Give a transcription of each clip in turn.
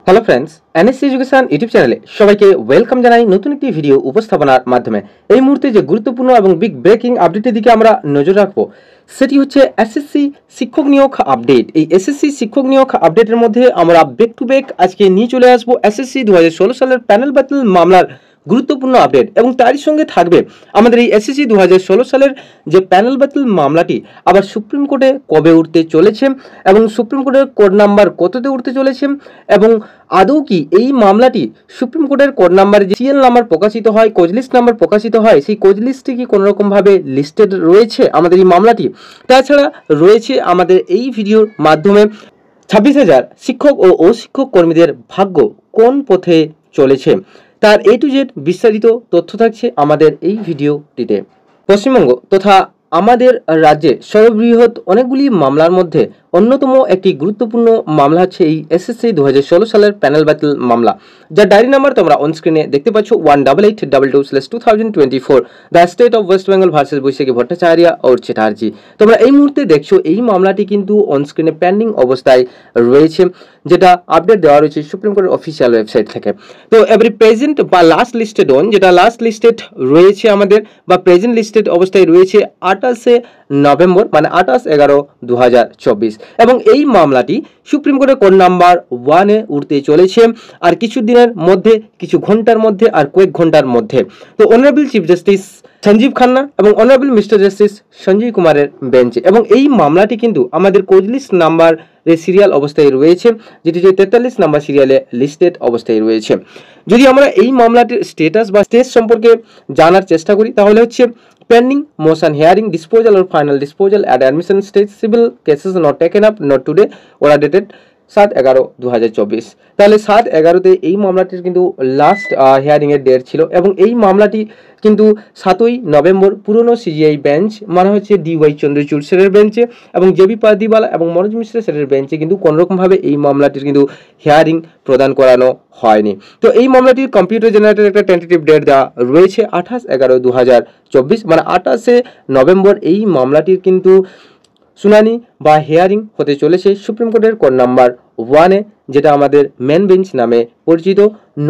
Hello friends, NSC education YouTube চ্যানেলে সবাইকে welcome জানাই নতুন একটি ভিডিও উপস্থাপনার মাধ্যমে। এই মুহূর্তে যে গুরুত্বপূর্ণ এবং বিগ ব্রেকিং আপডেটের দিকে আমরা নজর রাখবো সেটি হচ্ছে এসএসসি শিক্ষক নিয়োগ আপডেট। এই এসএসসি শিক্ষক নিয়োগ আপডেটের মধ্যে আমরা ব্যাক টু ব্যাক আজকে নিয়ে চলে আসবো এসএসসি 2016 সালের প্যানেল ব্যাটল মামলার গুরুত্বপূর্ণ আপডেট, এবং তারই সঙ্গে থাকবে আমাদের এই এসএসসি 2016 সালের যে প্যানেল ব্যাটল মামলাটি আবার সুপ্রিম কোর্টে কবে উঠতে চলেছে এবং সুপ্রিম কোর্টের কোড নাম্বার কততে উঠতে চলেছে, এবং আদৌ কি এই মামলাটি সুপ্রিম কোর্টের কোড নাম্বারে যে সিএল নাম্বার প্রকাশিত হয়, কোজ লিস্ট নাম্বার প্রকাশিত হয়, সেই কোজ লিস্টে কি কোনোরকমভাবে লিস্টেড রয়েছে আমাদের এই মামলাটি। তাছাড়া রয়েছে আমাদের এই ভিডিওর মাধ্যমে 26,000 শিক্ষক ও অশিক্ষক কর্মীদের ভাগ্য কোন পথে চলেছে, তার A to Z বিস্তারিত তথ্য থাকছে আমাদের এই ভিডিওটিতে। পশ্চিমবঙ্গ তথা আমাদের রাজ্যে সর্ববৃহৎ অনেকগুলি মামলার মধ্যে অন্যতম একটি গুরুত্বপূর্ণ মামলা হচ্ছে এই এসএসসি 2016 সালের প্যানেল ব্যাটল মামলা, যার ডায়েরি নাম্বার তোমরা অন স্ক্রিনে দেখতে পাচ্ছ 18822/2024, the state of West Bengal versus Baishakhi Bhattacharya और চ্যাটার্জি। তোমরা এই মুহূর্তে দেখছো এই মামলাটি কিন্তু অন স্ক্রিনে পেন্ডিং অবস্থায় রয়েছে, যেটা আপডেট দেওয়া রয়েছে সুপ্রিম কোর্টের অফিসিয়াল ওয়েবসাইট থেকে। তো এবারে প্রেজেন্ট বা লাস্ট লিস্টেড অন, যেটা লাস্ট লিস্টেড রয়েছে আমাদের বা প্রেজেন্ট লিস্টেড অবস্থায় রয়েছে 28শে নভেম্বর, মানে 28/11/2024, এবং এই মামলাটি সুপ্রিম কোর্টের কোড নাম্বার 1-এ উঠতে চলেছে আর কিছু দিনের মধ্যে, কিছু ঘন্টার মধ্যে আর কয়েক ঘন্টার মধ্যে। তো honourable chief justice Sanjiv Khanna এবং অনারেবল মিস্টার জাস্টিস সঞ্জয় কুমারের বেঞ্চে, এবং এই মামলাটি কিন্তু আমাদের কোজ লিস্ট নাম্বার সিরিয়াল অবস্থায় রয়েছে, যেটি যে 43 নাম্বার সিরিয়ালে লিস্টেড অবস্থায় রয়েছে। যদি আমরা এই মামলাটির স্টেটাস বা স্টেজ সম্পর্কে জানার চেষ্টা করি তাহলে হচ্ছে pending motion hearing disposal or final disposal at admission stage, civil cases not taken up not today or are dated 7/11/2024। তাহলে 7/11-তে এই মামলাটির কিন্তু লাস্ট হিয়ারিং এর ডেট ছিল, এবং এই মামলাটি কিন্তু 7ই নভেম্বর পুরনো সিজিআই বেঞ্চ, মানে হচ্ছে DY চন্দ্রচূড় স্যারের বেঞ্চে এবং JB পারদিওয়ালা এবং মনোজ মিশ্রা স্যারের বেঞ্চে কিন্তু কোনোরকমভাবে এই মামলাটির কিন্তু হিয়ারিং প্রদান করানো হয়নি। তো এই মামলাটির কম্পিউটার জেনারেটেড একটা টেন্টেটিভ ডেট দেওয়া রয়েছে 28/11/2024, মানে 28শে নভেম্বর এই মামলাটির কিন্তু শুনানি বা হিয়ারিং হতে চলেছে সুপ্রিম কোর্টের কোড নাম্বার 1-এ, যেটা আমাদের মেন বেঞ্চ নামে পরিচিত।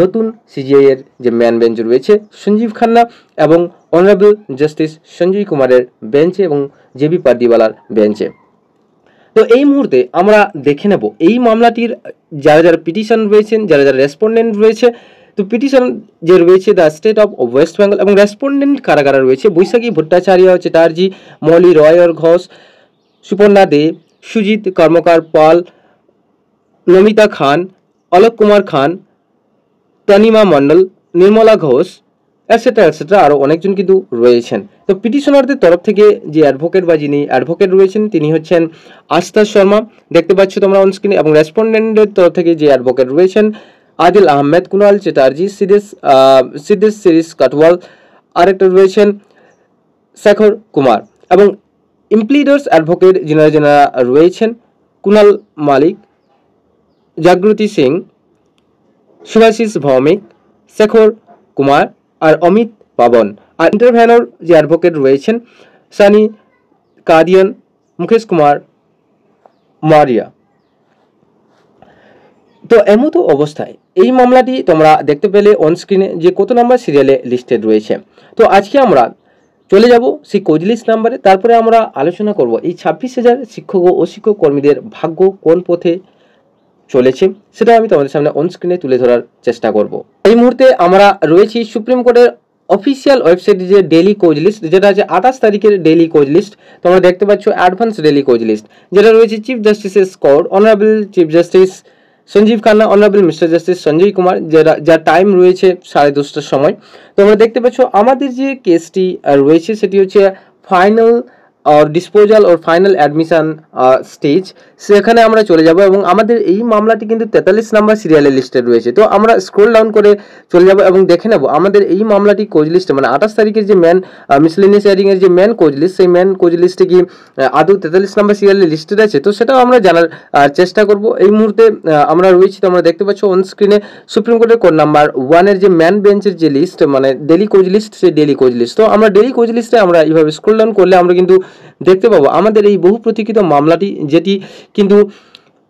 নতুন সিজিআই এর যে মেন বেঞ্চ রয়েছে সঞ্জীব খান্না এবং অনারেবল জাস্টিস সঞ্জয় কুমারের বেঞ্চে এবং JB পারদিওয়ালার বেঞ্চে। তো এই মুহূর্তে আমরা দেখে নেব এই মামলাটির যারা যারা পিটিশন রয়েছেন, যারা যারা রেসপন্ডেন্ট রয়েছে। তো পিটিশন যে রয়েছে the state of West Bengal, এবং রেসপন্ডেন্ট কারা কারা রয়েছে বৈশাখী ভট্টাচার্য, চ্যাটার্জি, মৌলি রয় ঘোষ, সুপর্ণা দে, সুজিত কর্মকার পাল, নমিতা খান, অলোক কুমার খান, তনিমা মণ্ডল, নির্মলা ঘোষ, এটসেট্রা আরও অনেকজন কিন্তু রয়েছেন। তো পিটিশনারদের তরফ থেকে যে অ্যাডভোকেট বা যিনি অ্যাডভোকেট রয়েছেন তিনি হচ্ছেন আস্তাস শর্মা, দেখতে পাচ্ছ তোমরা অন স্ক্রিনে, এবং রেসপন্ডেন্টের তরফ থেকে যে অ্যাডভোকেট রয়েছেন আদিল আহমেদ, কুনাল চ্যাটার্জি, সিদ্দেশ সিরিস কাটওয়াল, আরেকটা রয়েছেন শেখর কুমার, এবং ইমপ্লিডার্স অ্যাডভোকেট যিনারা রয়েছেন কুনাল মালিক, জাগৃতি সিং, শুভাশিস ভৌমিক, শেখর কুমার আর অমিত পাবন। আর ইন্টারভেনর যে অ্যাডভোকেট রয়েছেন সানি কাদিয়ান, মুকেশ কুমার মারিয়া। তো এমতো অবস্থায় এই মামলাটি তোমরা দেখতে পেলে অন স্ক্রিনে যে কত নাম্বার সিরিয়ালে লিস্টেড রয়েছে। তো আজকে আমরা চলে যাব সেই কোজ লিস্ট নাম্বারে, তারপরে আমরা আলোচনা করব এই 26,000 শিক্ষক ও অশিক্ষক কর্মীদের ভাগ্য কোন পথে চলেছে, সেটা আমি তোমাদের সামনে অন স্ক্রিনে তুলে ধরার চেষ্টা করব। এই মুহূর্তে আমরা রয়েছি সুপ্রিম কোর্টের অফিসিয়াল ওয়েবসাইটে যে ডেইলি কোজ লিস্ট, যেটা আছে 28 তারিখের ডেইলি কোজ লিস্ট। তোমরা দেখতে পাচ্ছ অ্যাডভান্স ডেইলি কোজ লিস্ট, যেটা রয়েছে chief justice's court, honourable chief justice Sanjiv Khanna, honourable mister justice Sanjay Kumar, যার টাইম রয়েছে 10:30টার সময়। তোমরা দেখতে পাচ্ছ আমাদের যে কেসটি রয়েছে সেটি হচ্ছে ফাইনাল ডিসপোজাল ওর ফাইনাল অ্যাডমিশন স্টেজ, সেখানে আমরা চলে যাব, এবং আমাদের এই মামলাটি কিন্তু 43 নাম্বার সিরিয়ালে লিস্টেড রয়েছে। তো আমরা স্ক্রল ডাউন করে চলে যাব এবং দেখে নেব আমাদের এই মামলাটি কোজ লিস্টে, মানে 28 তারিখের যে ম্যান মিসলেনিয়াস হিয়ারিং এর যে ম্যান কোজ লিস্ট, সেই ম্যান কোজ লিস্টে কি আদৌ 43 নাম্বার সিরিয়ালে লিস্টেড আছে, তো সেটাও আমরা জানার চেষ্টা করব। এই মুহূর্তে আমরা রয়েছি, তোমরা দেখতে পাচ্ছ অন স্ক্রিনে সুপ্রিম কোর্টের কোড নাম্বার 1-এর যে ম্যান বেঞ্চের যে লিস্ট, মানে ডেইলি কোজ লিস্ট, সেই ডেইলি কোজ লিস্ট। তো আমরা ডেইলি কোজ লিস্টে আমরা এইভাবে স্ক্রল ডাউন করলে আমরা কিন্তু দেখতে পাবো আমাদের এই বহু প্রতীক্ষিত মামলাটি, যেটি কিন্তু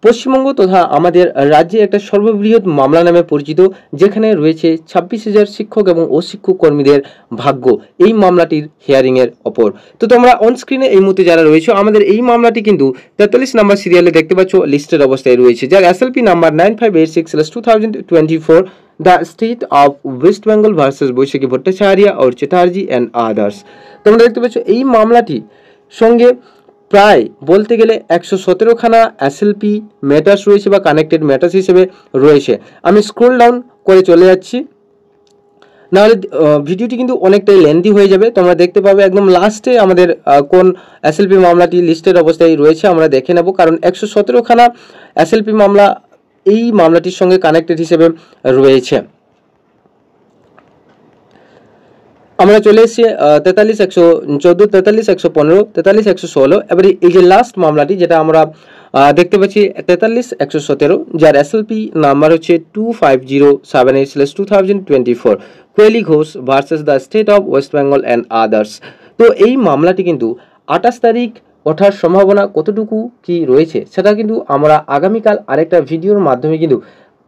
পশ্চিমবঙ্গ তথা আমাদের রাজ্যে একটা সর্ববৃহৎ মামলা নামে পরিচিত, যেখানে রয়েছে 26,000 শিক্ষক এবং অশিক্ষক কর্মীদের ভাগ্য এই মামলাটির হিয়ারিংয়ের ওপর। তো তোমরা অনস্ক্রিনে এই মুহূর্তে যারা রয়েছে, আমাদের এই মামলাটি কিন্তু 43 নম্বর সিরিয়ালে দেখতে পাচ্ছ লিস্টেড অবস্থায় রয়েছে, যার SLP number 9586/2024, the state of West Bengal versus Baishakhi Bhattacharya और চ্যাটার্জি অ্যান্ড আদার্স। তোমরা দেখতে পাচ্ছ এই মামলাটি সঙ্গে প্রায় বলতে গেলে 117খানা SLP ম্যাটার্স রয়েছে বা কানেক্টেড ম্যাটার্স হিসেবে রয়েছে। আমি স্ক্রল ডাউন করে চলে যাচ্ছি, নাহলে ভিডিওটি কিন্তু অনেকটাই লেন্দি হয়ে যাবে। তোমরা দেখতে পাবে একদম লাস্টে আমাদের কোন SLP মামলাটি লিস্টেড অবস্থায় রয়েছে আমরা দেখে নেব, কারণ 117খানা SLP মামলা এই মামলাটির সঙ্গে কানেক্টেড হিসেবে রয়েছে। আমরা চলে এসেছি 43,114, 43,115, 43,116। এবারে এই যে লাস্ট মামলাটি যেটা আমরা দেখতে পাচ্ছি 43,117, যার SLP নাম্বার হচ্ছে 2507/2024, Koyeli Ghosh versus the state of West Bengal and others. তো এই মামলাটি কিন্তু 28 তারিখ ওঠার সম্ভাবনা কতটুকু কি রয়েছে সেটা কিন্তু আমরা আগামীকাল আরেকটা ভিডিওর মাধ্যমে কিন্তু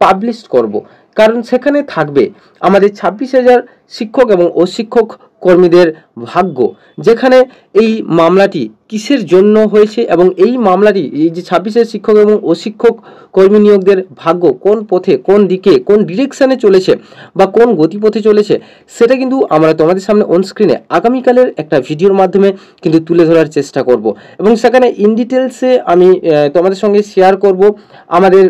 পাবলিশ করব, কারণ সেখানে থাকবে আমাদের 26,000 শিক্ষক এবং অশিক্ষক কর্মীদের ভাগ্য, যেখানে এই মামলাটি কিসের জন্য হয়েছে এবং এই মামলাটি এই যে 26,000 শিক্ষক এবং অশিক্ষক কর্মী নিয়োগদের ভাগ্য কোন পথে, কোন দিকে, কোন ডিরেকশানে চলেছে বা কোন গতিপথে চলেছে, সেটা কিন্তু আমরা তোমাদের সামনে অন স্ক্রিনে আগামীকালের একটা ভিডিওর মাধ্যমে কিন্তু তুলে ধরার চেষ্টা করব, এবং সেখানে ইন ডিটেলসে আমি তোমাদের সঙ্গে শেয়ার করব আমাদের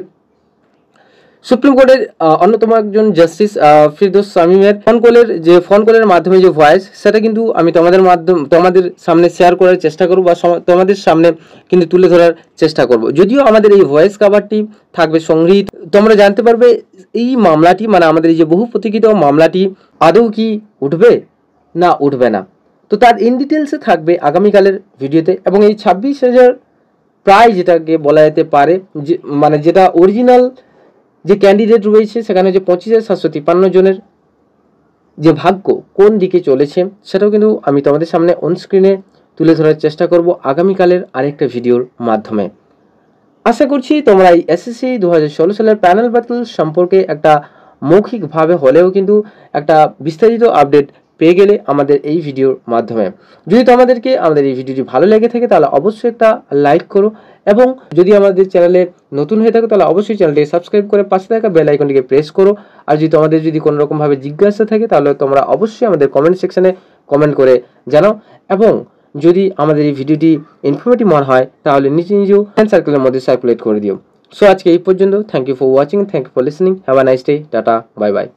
সুপ্রিম কোর্টের অন্যতম একজন জাস্টিস ফিরদৌস শামীমের ফোন কলের মাধ্যমে যে ভয়েস, সেটা কিন্তু আমি তোমাদের সামনে শেয়ার করার চেষ্টা করব বা তোমাদের সামনে কিন্তু তুলে ধরার চেষ্টা করব। যদিও আমাদের এই ভয়েস কভারটি থাকবে সংগৃহীত, তোমরা জানতে পারবে এই মামলাটি মানে আমাদের এই যে বহু প্রতীক্ষিত মামলাটি আদৌ কি উঠবে না উঠবে না। তো তার ইন ডিটেলসে থাকবে আগামীকালের ভিডিওতে, এবং এই 26,000 প্রায় যেটাকে বলা যেতে পারে যে মানে যেটা অরিজিনাল যে ক্যান্ডিডেট রয়েছে সেখানে যে 25,753 জনের যে ভাগ্য কোন দিকে চলেছে সেটাও কিন্তু আমি তোমাদের সামনে অন স্ক্রিনে তুলে ধরার চেষ্টা করব আগামীকালের আরেকটা ভিডিওর মাধ্যমে। আশা করছি তোমরা এই SSC 2016 সালের প্যানেল ব্যাটল সম্পর্কে একটা মৌখিকভাবে হলেও কিন্তু একটা বিস্তারিত আপডেট পেয়ে গেলে আমাদের এই ভিডিওর মাধ্যমে। যদি তোমাদেরকে আমাদের এই ভিডিওটি ভালো লেগে থাকে তাহলে অবশ্যই একটা লাইক করো, এবং যদি আমাদের চ্যানেলে নতুন হয়ে থাকে তাহলে অবশ্যই চ্যানেলটি সাবস্ক্রাইব করে পাশে থাকা বেল আইকনটিকে প্রেস করো। আর যদি তোমাদের যদি কোনো রকমভাবে জিজ্ঞাসা থাকে তাহলে তোমরা অবশ্যই আমাদের কমেন্ট সেকশনে কমেন্ট করে জানাও, এবং যদি আমাদের এই ভিডিওটি ইনফরমেটিভ মনে হয় তাহলে নিজেও ফ্রেন্ড সার্কেলের মধ্যে সার্কুলেট করে দিও। সো আজকে এই পর্যন্ত। Thank you for watching, thank you for listening, have a nice day, tata, bye by.